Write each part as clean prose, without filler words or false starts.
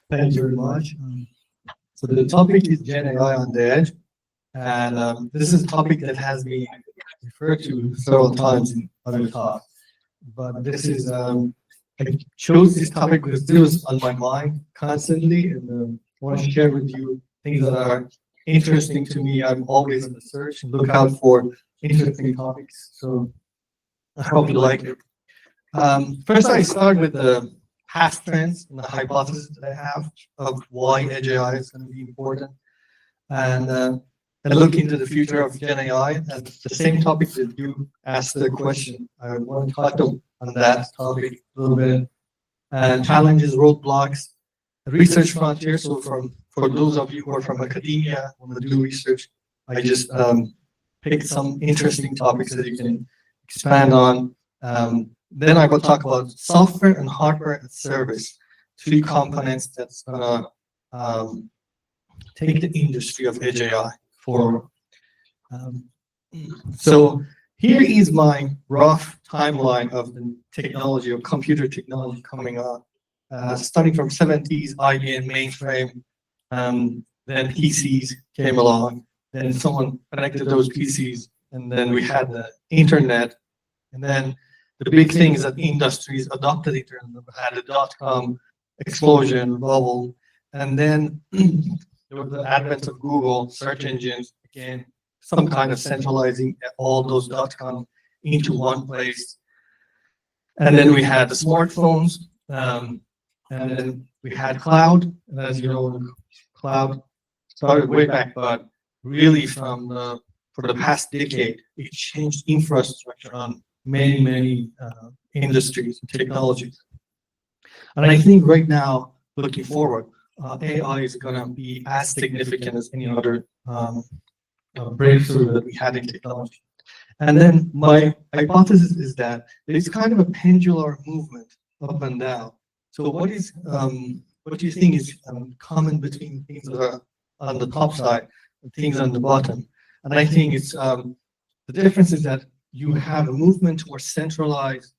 Thank you very much. So the topic is Gen AI on the edge, and this is a topic that has been referred to several times in other talks. But this is I chose this topic because it was on my mind constantly, and I want to share with you things that are interesting to me. I'm always on the search and look out for interesting topics. So I hope you like it. First, I start with the past trends and the hypothesis that I have of why Edge AI is going to be important, and look into the future of Gen AI. And the same topic that you asked the question, I want to touch on that topic a little bit. And challenges, roadblocks, research frontiers. So for those of you who are from academia, want to do research, I just picked some interesting topics that you can expand on. Then I will talk about software and hardware and service, three components that's gonna take the industry of Edge AI forward. So here is my rough timeline of the technology, of computer technology coming up. Starting from 70s, IBM mainframe, then PCs came along, then someone connected those PCs, and then we had the internet, and then the big thing is that industries adopted internet, had a dot-com explosion, bubble, and then there was the advent of Google, search engines, again, some kind of centralizing all those dot-com into one place. And then we had the smartphones, and then we had cloud, and as you know, cloud started way back, but really for the past decade, it changed infrastructure on many industries and technologies. And I think right now, looking forward, AI is going to be as significant as any other breakthrough that we had in technology. And then my hypothesis is that there's kind of a pendular movement up and down. So what do you think is common between things that are on the top side and things on the bottom? And I think it's the difference is that you have a movement towards centralized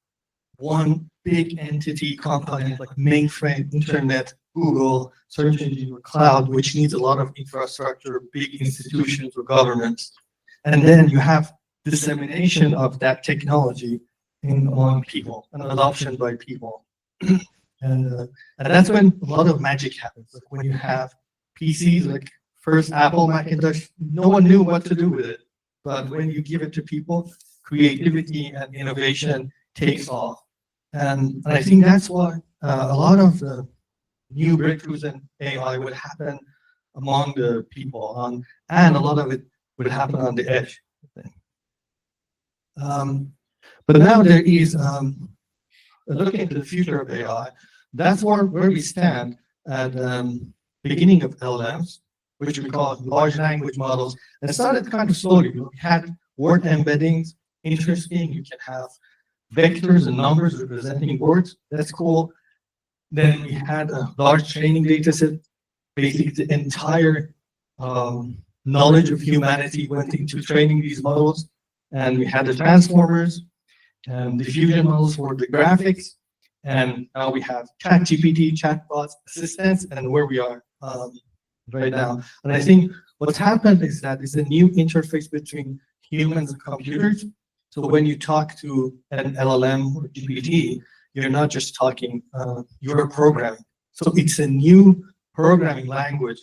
one big entity component like mainframe, internet, Google, search engine, or cloud, which needs a lot of infrastructure, big institutions or governments. And then you have dissemination of that technology among people and adoption by people. And that's when a lot of magic happens. Like when you have PCs, like first Apple Macintosh, no one knew what to do with it. But when you give it to people, creativity and innovation takes off. And I think that's why a lot of the new breakthroughs in AI would happen among the people, and a lot of it would happen on the edge. But now there is looking into the future of AI. That's where we stand at beginning of LLMs, which we call large language models. And it started kind of slowly. We had word embeddings, interesting. You can have vectors and numbers representing words. That's cool. Then we had a large training data set. Basically, the entire knowledge of humanity went into training these models. And we had the transformers and diffusion models for the graphics. And now we have ChatGPT, chatbots, assistants, and where we are right now. And I think what's happened is that it's a new interface between humans and computers. So when you talk to an LLM or GPT, you're not just talking, you're programming. So it's a new programming language.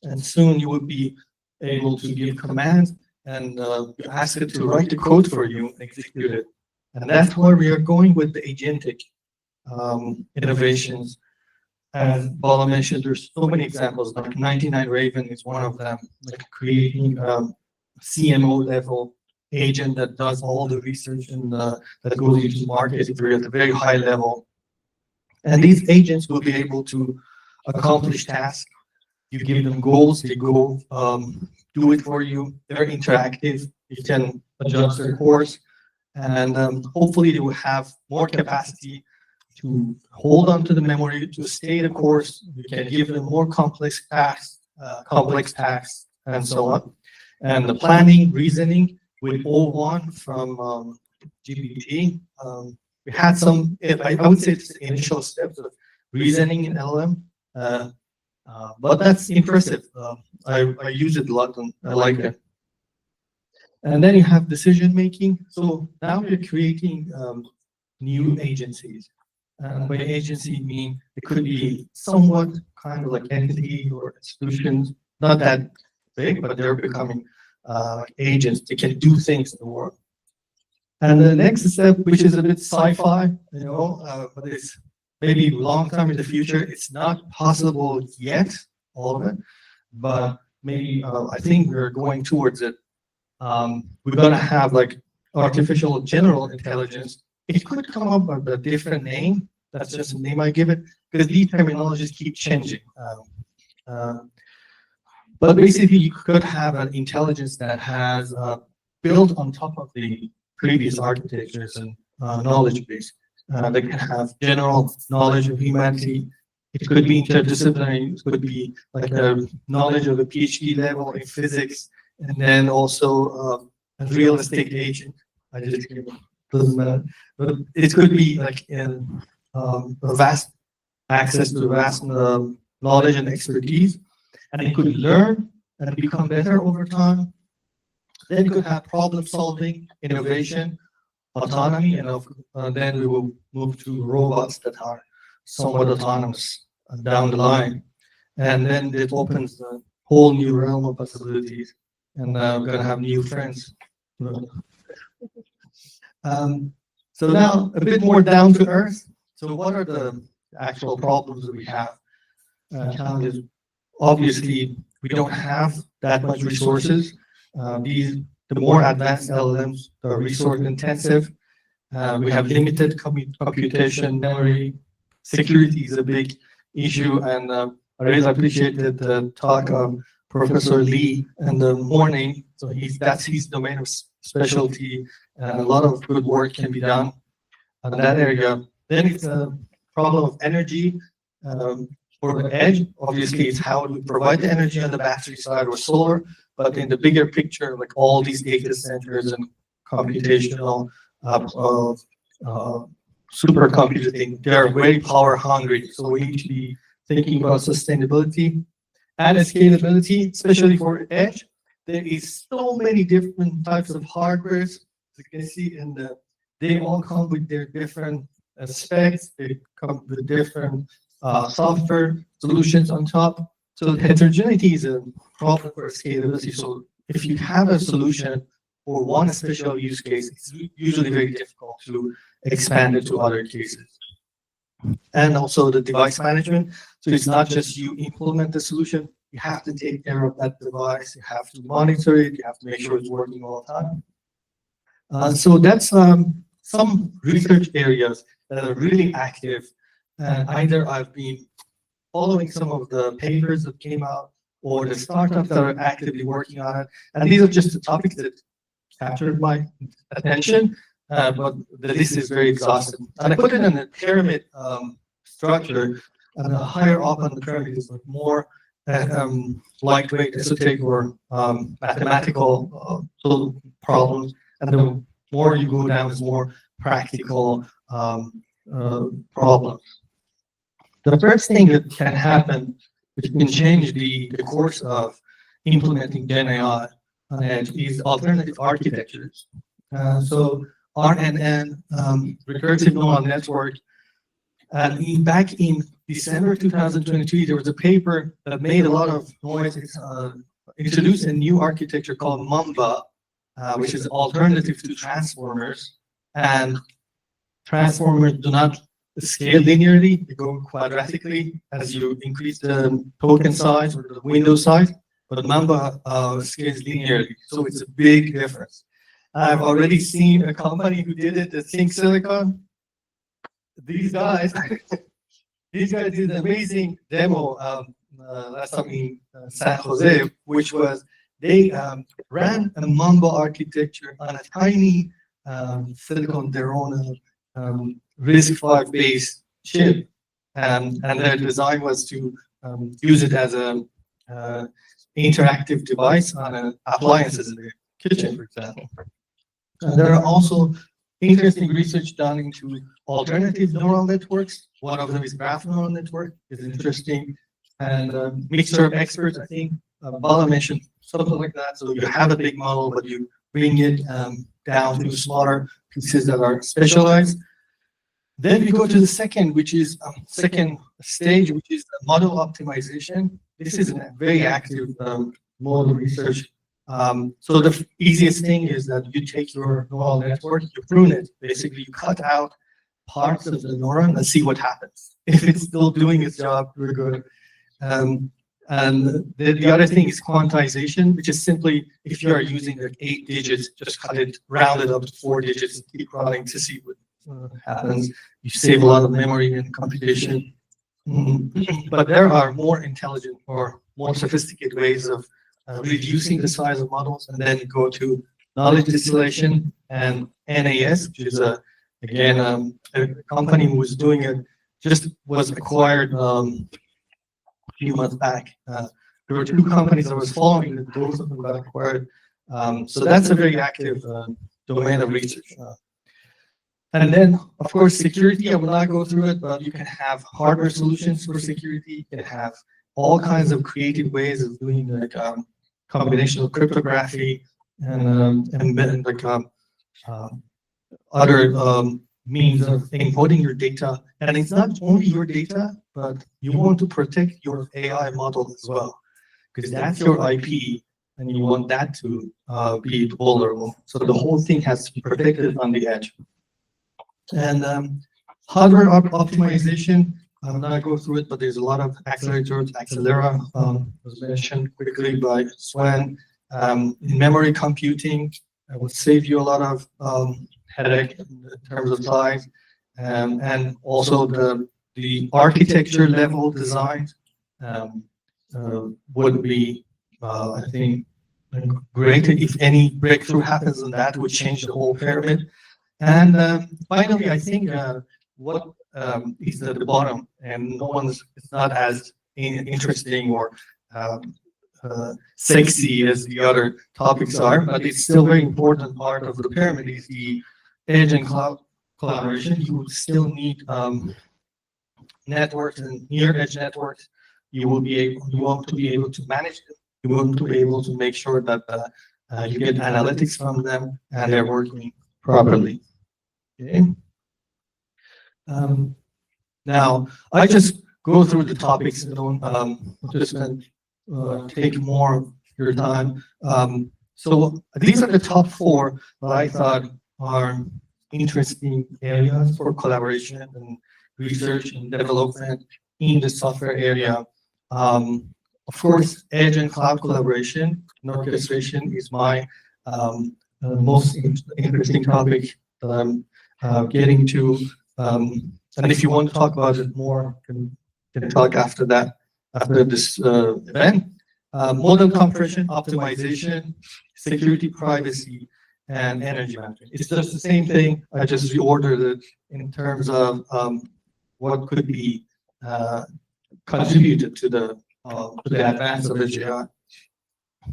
And soon you will be able to give commands and ask it to write the code for you and execute it. And that's where we are going with the agentic innovations. As Bala mentioned, there's so many examples, like 99 Raven is one of them, like creating CMO level agent that does all the research and that goes into market at a very high level. And these agents will be able to accomplish tasks. You give them goals, they go do it for you. They're interactive. You can adjust their course. And hopefully they will have more capacity to hold on to the memory, to stay the course. You can give them more complex tasks, and so on. And the planning, reasoning will all on from GPT. We had some, I would say, it's initial steps of reasoning in LLM, but that's impressive. I use it a lot and I like it. And then you have decision making. So now we're creating new agencies. And by agency, I mean it could be somewhat kind of like entity or institutions, not that big, but they're becoming agents. They can do things in the world. And the next step, which is a bit sci-fi, but it's maybe long time in the future. It's not possible yet, all of it, but maybe I think we're going towards it. We're going to have like artificial general intelligence. It could come up with a different name. That's just the name I give it, because these terminologies keep changing. But basically, you could have an intelligence that has built on top of the previous architectures and knowledge base. They can have general knowledge of humanity. It could be interdisciplinary. It could be like a knowledge of a PhD level in physics, and then also a real estate agent. I just doesn't matter, but it could be like in a vast access to vast knowledge and expertise, and it could learn and become better over time. Then you could have problem solving, innovation, autonomy, and then we will move to robots that are somewhat autonomous down the line. And then it opens a whole new realm of possibilities, and we're going to have new friends. So now a bit more down to earth. So what are the actual problems that we have? Challenges. Obviously, we don't have that much resources. The more advanced LLMs are resource intensive. We have limited computation memory. Security is a big issue, and I really appreciated the talk of Professor Lee in the morning. So that's his domain of specialty, and a lot of good work can be done on that area. Then it's a problem of energy. For the edge, obviously, it's how we provide the energy on the battery side or solar, but in the bigger picture, like all these data centers and computational supercomputing, they're very power hungry. So we need to be thinking about sustainability and scalability, especially for edge. There is so many different types of hardware. As you can see they all come with their different specs. They come with different software solutions on top. So heterogeneity is a problem for scalability. So if you have a solution for one special use case, it's usually very difficult to expand it to other cases. And also the device management. So it's not just you implement the solution, you have to take care of that device, you have to monitor it, you have to make sure it's working all the time. So that's some research areas that are really active. And either I've been following some of the papers that came out, or the startups that are actively working on it. And these are just the topics that captured my attention, but the list is very exhaustive. And I put it in a pyramid structure, and the higher up on the pyramid is like more lightweight, esoteric, or mathematical problems. And the more you go down, is more practical problems. The first thing that can happen, which can change the course of implementing Gen AI on edge, is alternative architectures. So RNN, recursive neural network. And back in December 2023, there was a paper that made a lot of noise. It's introduced a new architecture called Mamba, which is alternative to transformers. And transformers do not scale linearly, they go quadratically as you increase the token size or the window size, but Mamba scales linearly, so it's a big difference. I've already seen a company who did it, the Think Silicon. These guys, did an amazing demo last time in San Jose, which was they ran a Mamba architecture on a tiny silicon, their own RISC-V based chip, and their design was to use it as a interactive device on appliances in the kitchen, for example. And there are also interesting research done into alternative neural networks. One of them is graph neural network. It's interesting. And mixture of experts, I think Bala mentioned something like that. So you have a big model, but you bring it down to smaller pieces that are specialized. Then we go to the second, which is second stage, which is model optimization. This is a very active mode of research. So the easiest thing is that you take your neural network, you prune it. Basically, you cut out parts of the neuron and see what happens. If it's still doing its job, we're good. And the other thing is quantization, which is simply if you are using like 8 digits, just cut it, round it up to 4 digits, and keep running to see what happens. You save a lot of memory and computation. But there are more intelligent or more sophisticated ways of reducing the size of models, and then go to knowledge distillation and NAS, which is again a company who was doing it, just was acquired a few months back. There were 2 companies that was following the those that got acquired. So that's a very active domain of research. And then, of course, security, I will not go through it, but you can have hardware solutions for security. You can have all kinds of creative ways of doing like combination of cryptography and like other means of encoding your data. And it's not only your data, but you want to protect your AI model as well, because that's your IP, and you want that to be vulnerable. So the whole thing has to be protected on the edge. And hardware optimization, I'm not going to go through it, but there's a lot of accelerators. Accelera was mentioned quickly by Sven. In memory computing, it will save you a lot of headache in terms of size. And also the architecture level design would be, I think, great. If any breakthrough happens in that, would change the whole pyramid. And finally, I think what is at the bottom, and it's not as interesting or sexy as the other topics are, but it's still a very important part of the pyramid, is the edge and cloud collaboration. You will still need networks and near edge networks. You want to be able to manage them. You want to be able to make sure that you get analytics from them and they're working properly. Okay. Now, I just go through the topics. I don't just take more of your time. So these are the top 4 that I thought are interesting areas for collaboration and research and development in the software area. Of course, edge and cloud collaboration and orchestration is my most interesting topic that I'm getting to. And if you want to talk about it more, can talk after that, after this event. Model compression, optimization, security, privacy, and energy management. It's just the same thing. I just reordered it in terms of what could be contributed to the advance of AGI.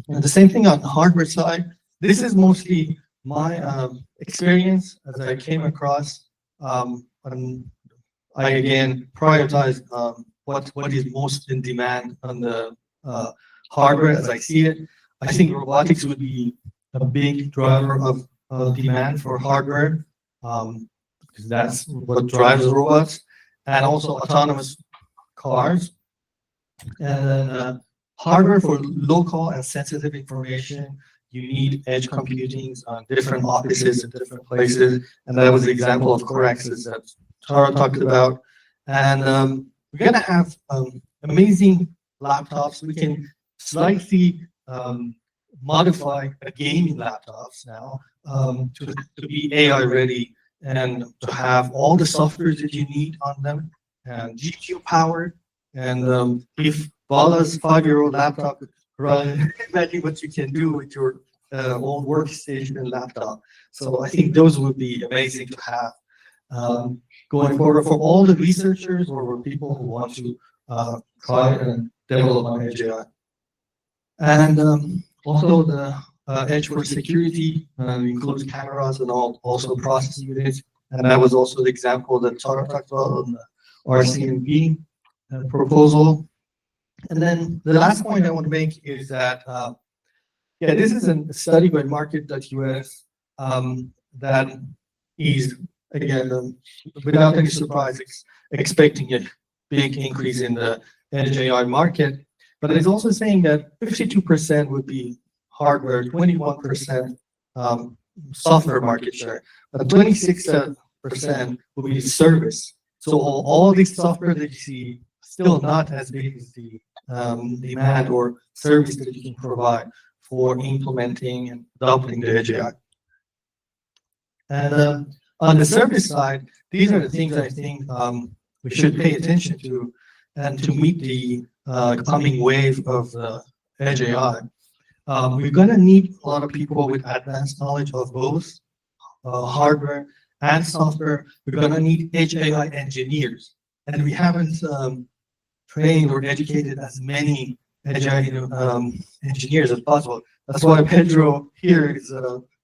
And the same thing on the hardware side. This is mostly my experience as I came across. And I again prioritize what is most in demand on the hardware as I see it. I think robotics would be a big driver of demand for hardware, because that's what drives robots, and also autonomous cars. And then hardware for local and sensitive information. You need edge computing on different offices in different places, and that was the example of core access that Tara talked about. And we're going to have amazing laptops. We can slightly modify gaming laptops now to be AI ready and to have all the software that you need on them, and GPU powered. And if Bala's 5-year-old laptop could run, imagine what you can do with your own workstation and laptop. So I think those would be amazing to have going forward for all the researchers or for people who want to try and develop on AGI. And also edge for security, includes cameras and also processing units. And that was also the example that Tara talked about on the RCMP proposal. And then the last point I want to make is that, yeah, this is a study by market.us that is, again, without any surprise, expecting a big increase in the edge AI market. But it's also saying that 52% would be hardware, 21% software market share, but 26% will be service. So all these software that you see still not as big as the demand or service that you can provide for implementing and adopting the edge AI. And on the service side, these are the things I think we should pay attention to, and to meet the coming wave of edge AI. We're going to need a lot of people with advanced knowledge of both hardware and software. We're going to need edge AI engineers, and we haven't trained or educated as many edge AI engineers as possible. That's why Pedro here is,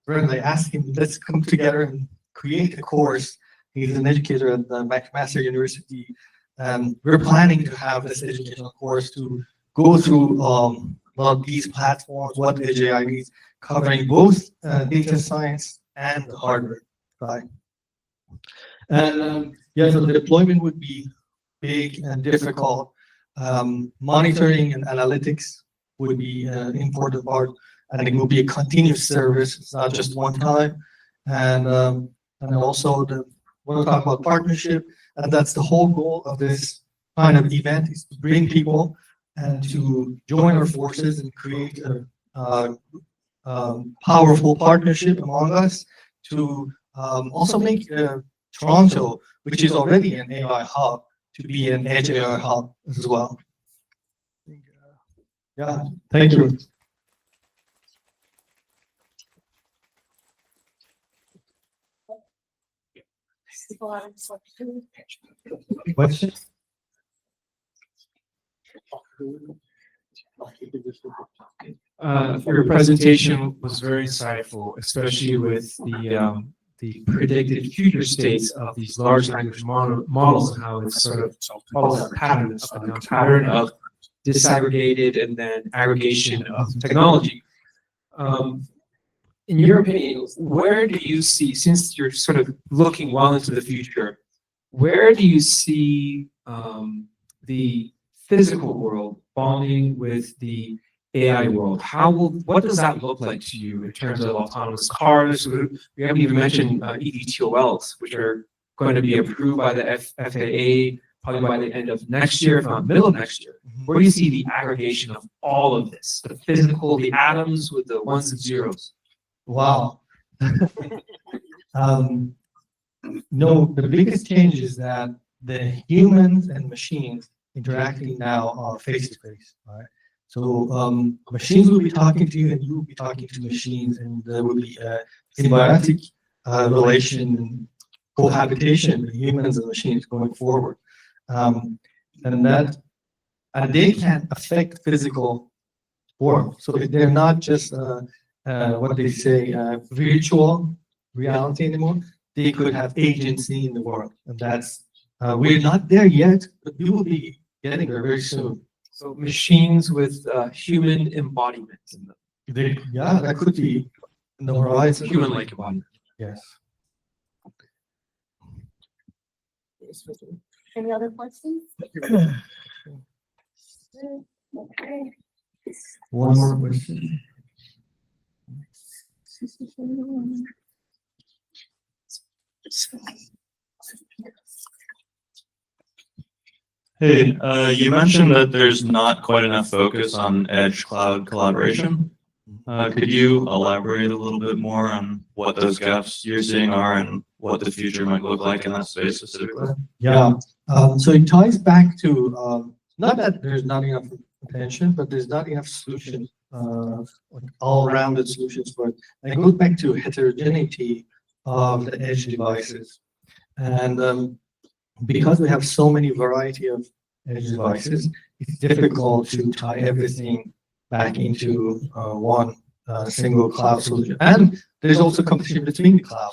when I asked him, let's come together and create a course. He's an educator at the McMaster University, and we're planning to have this educational course to go through a lot of these platforms, what edge AI is, covering both data science and the hardware side. And yeah, so the deployment would be big and difficult. Monitoring and analytics would be an important part. And it will be a continuous service. It's not just one time. And also we'll talk about partnership. And that's the whole goal of this kind of event, is to bring people and to join our forces and create a powerful partnership among us to also make Toronto, which is already an AI hub, to be an edge AI hub as well. Yeah, thank you. Questions? Your presentation was very insightful, especially with the predicted future states of these large language models and how it's sort of follows a pattern of disaggregated and then aggregation of technology. In your opinion, where do you see, since you're sort of looking well into the future, where do you see the physical world bonding with the AI world? What does that look like to you in terms of autonomous cars? We haven't even mentioned eVTOLs, which are going to be approved by the FAA probably by the end of next year, if not middle of next year. Where do you see the aggregation of all of this, the physical, the atoms with the ones and zeros? Wow. No, the biggest change is that the humans and machines interacting now are face-to-face, right? So machines will be talking to you, and you will be talking to machines, and there will be a symbiotic relation and cohabitation with humans and machines going forward. And they can affect physical world. So they're not just what they say virtual reality anymore. They could have agency in the world, and that's we're not there yet, but we will be getting there very soon. So machines with human embodiment in them. Yeah, that could be in the horizon. Human-like embodiment. Yes. Any other questions? Okay. One more question. Hey, you mentioned that there's not quite enough focus on edge cloud collaboration. Could you elaborate a little bit more on what those gaps you're seeing are and what the future might look like in that space specifically? Yeah. So it ties back to not that there's not enough attention, but there's not enough solutions, all-rounded solutions for it. And it goes back to heterogeneity of the edge devices. And because we have so many variety of edge devices, it's difficult to tie everything back into one single cloud solution. And there's also competition between the clouds.